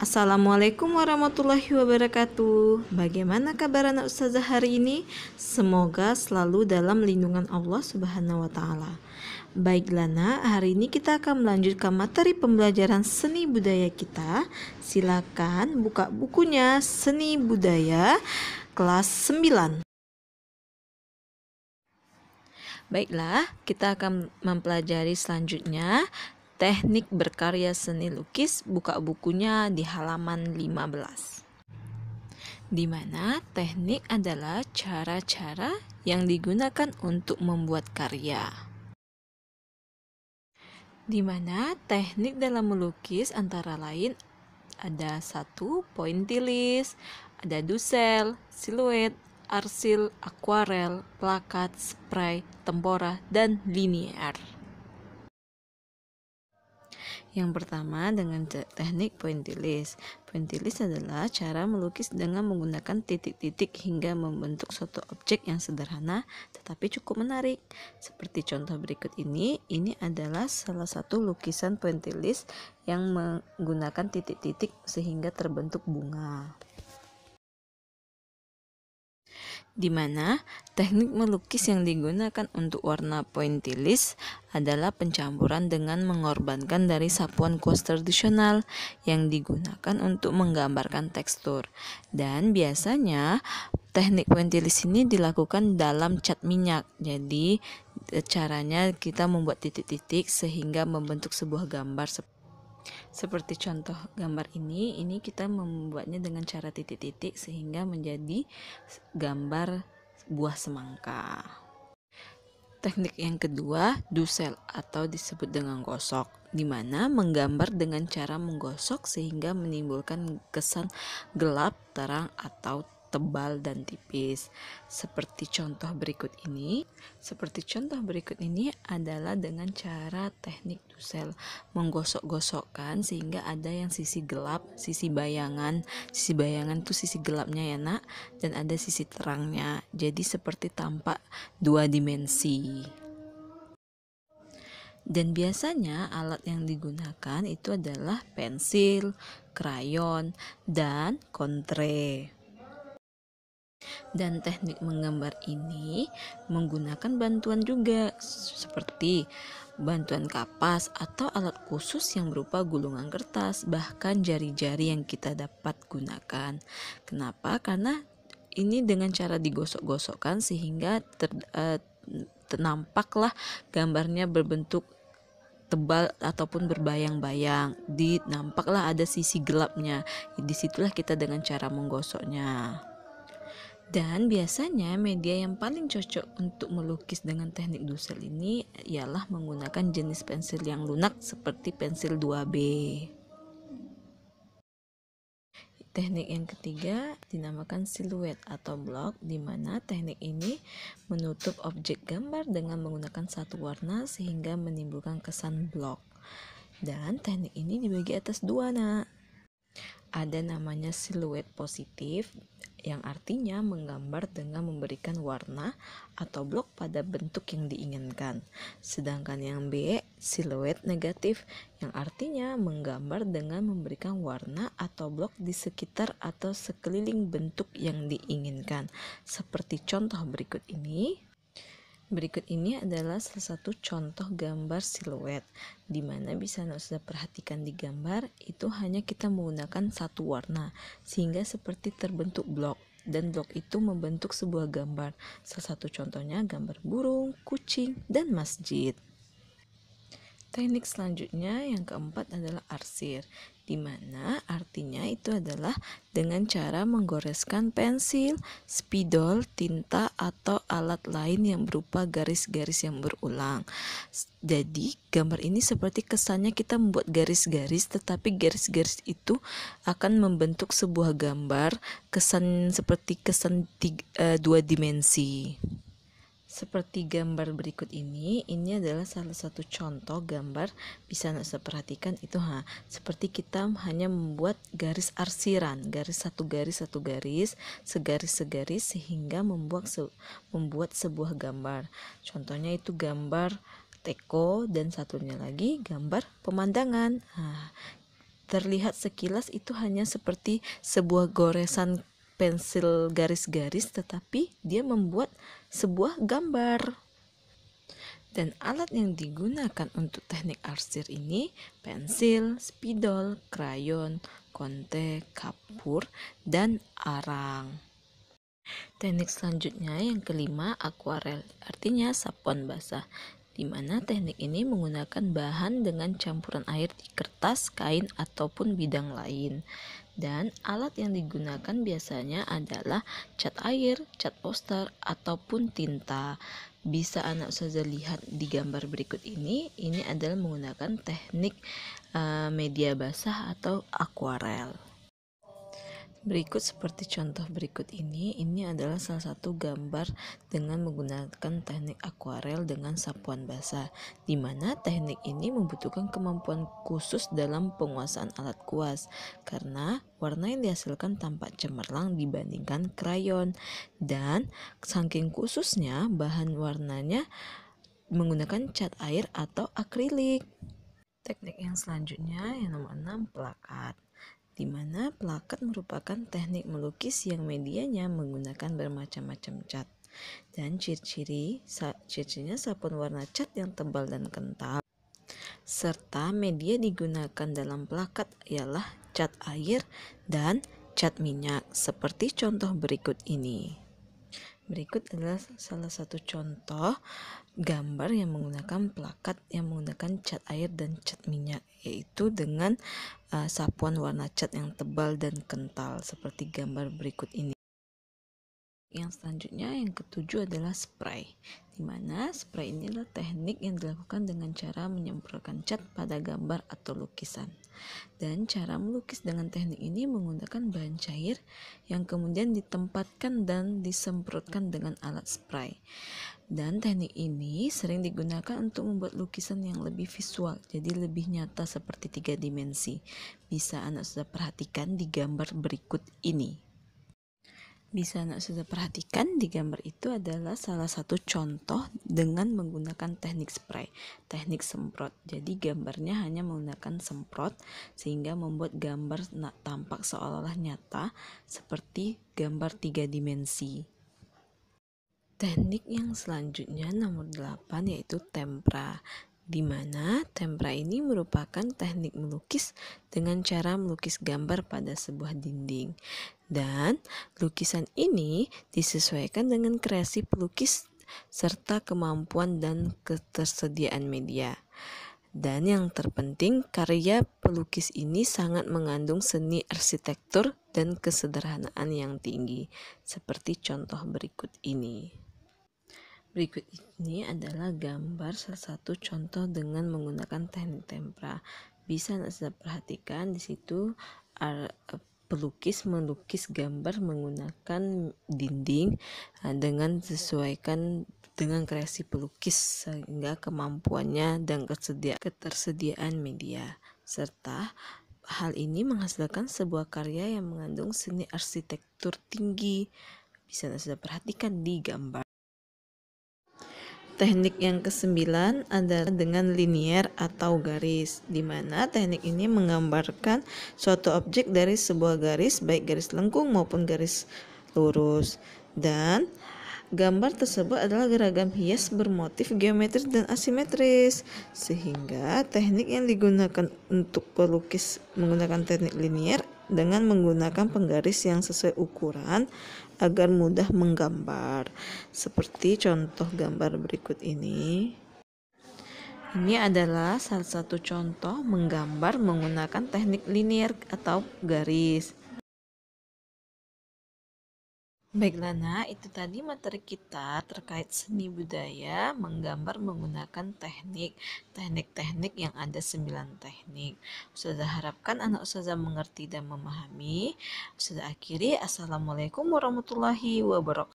Assalamualaikum warahmatullahi wabarakatuh. Bagaimana kabar anak ustazah hari ini? Semoga selalu dalam lindungan Allah Subhanahu wa taala. Baiklah nak, hari ini kita akan melanjutkan materi pembelajaran seni budaya kita. Silakan buka bukunya Seni Budaya kelas 9. Baiklah, kita akan mempelajari selanjutnya teknik berkarya seni lukis. Buka bukunya di halaman 15. Di mana teknik adalah cara-cara yang digunakan untuk membuat karya. Di mana teknik dalam melukis antara lain ada 1. Pointillis, ada dusel, siluet, arsil, akuarel, plakat, spray, tempera, dan linier. Yang pertama dengan teknik pointillis. Pointillis adalah cara melukis dengan menggunakan titik-titik hingga membentuk suatu objek yang sederhana tetapi cukup menarik. Seperti contoh berikut ini adalah salah satu lukisan pointillis yang menggunakan titik-titik sehingga terbentuk bunga. Di mana teknik melukis yang digunakan untuk warna pointillis adalah pencampuran dengan mengorbankan dari sapuan kuas tradisional yang digunakan untuk menggambarkan tekstur. Dan biasanya teknik pointillis ini dilakukan dalam cat minyak. Jadi caranya kita membuat titik-titik sehingga membentuk sebuah gambar seperti contoh gambar ini kita membuatnya dengan cara titik-titik sehingga menjadi gambar buah semangka. Teknik yang kedua, dusel atau disebut dengan gosok, di mana menggambar dengan cara menggosok sehingga menimbulkan kesan gelap, terang, atau tebal dan tipis. Seperti contoh berikut ini adalah dengan cara teknik dusel, menggosok-gosokkan sehingga ada yang sisi gelap, sisi bayangan itu sisi gelapnya ya nak, dan ada sisi terangnya. Jadi seperti tampak dua dimensi. Dan biasanya alat yang digunakan itu adalah pensil, krayon, dan kontre. Dan teknik menggambar ini menggunakan bantuan juga seperti bantuan kapas atau alat khusus yang berupa gulungan kertas, bahkan jari-jari yang kita dapat gunakan. Kenapa? Karena ini dengan cara digosok-gosokkan sehingga nampaklah gambarnya berbentuk tebal ataupun berbayang-bayang. Nampaklah ada sisi gelapnya. Disitulah kita dengan cara menggosoknya. Dan biasanya media yang paling cocok untuk melukis dengan teknik dusel ini ialah menggunakan jenis pensil yang lunak seperti pensil 2B. Teknik yang ketiga dinamakan siluet atau blok, di mana teknik ini menutup objek gambar dengan menggunakan satu warna sehingga menimbulkan kesan blok. Dan teknik ini dibagi atas dua nak. Ada namanya siluet positif, yang artinya menggambar dengan memberikan warna atau blok pada bentuk yang diinginkan. Sedangkan yang B, siluet negatif, yang artinya menggambar dengan memberikan warna atau blok di sekitar atau sekeliling bentuk yang diinginkan. Seperti contoh berikut ini. Berikut ini adalah salah satu contoh gambar siluet, di mana bisa Anda perhatikan di gambar itu hanya kita menggunakan satu warna sehingga seperti terbentuk blok, dan blok itu membentuk sebuah gambar. Salah satu contohnya gambar burung, kucing, dan masjid. Teknik selanjutnya yang keempat adalah arsir, di mana artinya itu adalah dengan cara menggoreskan pensil, spidol, tinta, atau alat lain yang berupa garis-garis yang berulang. Jadi gambar ini seperti kesannya kita membuat garis-garis, tetapi garis-garis itu akan membentuk sebuah gambar, kesan seperti kesan dua dimensi. Seperti gambar berikut ini adalah salah satu contoh gambar, bisa Anda perhatikan itu seperti kita hanya membuat garis arsiran, satu garis, segaris sehingga membuat sebuah gambar. Contohnya itu gambar teko dan satunya lagi gambar pemandangan. terlihat sekilas itu hanya seperti sebuah goresan pensil garis-garis, tetapi dia membuat sebuah gambar. Dan alat yang digunakan untuk teknik arsir ini pensil, spidol, krayon, konte, kapur, dan arang. Teknik selanjutnya yang kelima, akuarel, artinya sapuan basah, di mana teknik ini menggunakan bahan dengan campuran air di kertas, kain, ataupun bidang lain. Dan alat yang digunakan biasanya adalah cat air, cat poster, ataupun tinta. Bisa anak ustazah lihat di gambar berikut ini adalah menggunakan teknik media basah atau akuarel. Berikut seperti contoh berikut ini adalah salah satu gambar dengan menggunakan teknik akuarel dengan sapuan basah, di mana teknik ini membutuhkan kemampuan khusus dalam penguasaan alat kuas, karena warna yang dihasilkan tampak cemerlang dibandingkan krayon, dan saking khususnya bahan warnanya menggunakan cat air atau akrilik. Teknik yang selanjutnya yang nomor 6, plakat, di mana plakat merupakan teknik melukis yang medianya menggunakan bermacam-macam cat. Dan ciri-cirinya sapuan warna cat yang tebal dan kental, serta media digunakan dalam plakat ialah cat air dan cat minyak, seperti contoh berikut ini. Berikut adalah salah satu contoh gambar yang menggunakan plakat yang menggunakan cat air dan cat minyak, yaitu dengan sapuan warna cat yang tebal dan kental seperti gambar berikut ini. Yang selanjutnya yang ketujuh adalah spray, di mana spray ini adalah teknik yang dilakukan dengan cara menyemprotkan cat pada gambar atau lukisan. Dan cara melukis dengan teknik ini menggunakan bahan cair yang kemudian ditempatkan dan disemprotkan dengan alat spray. Dan teknik ini sering digunakan untuk membuat lukisan yang lebih visual, jadi lebih nyata seperti 3 dimensi. Bisa anak sudah perhatikan di gambar berikut ini. Bisa anak sudah perhatikan di gambar itu adalah salah satu contoh dengan menggunakan teknik spray, teknik semprot. Jadi gambarnya hanya menggunakan semprot sehingga membuat gambar tampak seolah-olah nyata seperti gambar 3 dimensi. Teknik yang selanjutnya nomor 8 yaitu tempera, di mana tempera ini merupakan teknik melukis dengan cara melukis gambar pada sebuah dinding. Dan lukisan ini disesuaikan dengan kreasi pelukis serta kemampuan dan ketersediaan media. Dan yang terpenting, karya pelukis ini sangat mengandung seni arsitektur dan kesederhanaan yang tinggi, seperti contoh berikut ini. Berikut ini adalah gambar salah satu contoh dengan menggunakan teknik tempera. Bisa Anda perhatikan di situ pelukis melukis gambar menggunakan dinding dengan sesuaikan dengan kreasi pelukis sehingga kemampuannya dan ketersediaan media, serta hal ini menghasilkan sebuah karya yang mengandung seni arsitektur tinggi. Bisa Anda perhatikan di gambar. Teknik yang kesembilan adalah dengan linier atau garis, di mana teknik ini menggambarkan suatu objek dari sebuah garis, baik garis lengkung maupun garis lurus. Dan gambar tersebut adalah geragam hias bermotif geometris dan asimetris, sehingga teknik yang digunakan untuk pelukis menggunakan teknik linier dengan menggunakan penggaris yang sesuai ukuran agar mudah menggambar, seperti contoh gambar berikut ini. Ini adalah salah satu contoh menggambar menggunakan teknik linier atau garis. Baiklah, nah itu tadi materi kita terkait seni budaya menggambar menggunakan teknik yang ada 9 teknik. Ustazah harapkan anak ustazah mengerti dan memahami. Ustazah akhiri, assalamualaikum warahmatullahi wabarakatuh.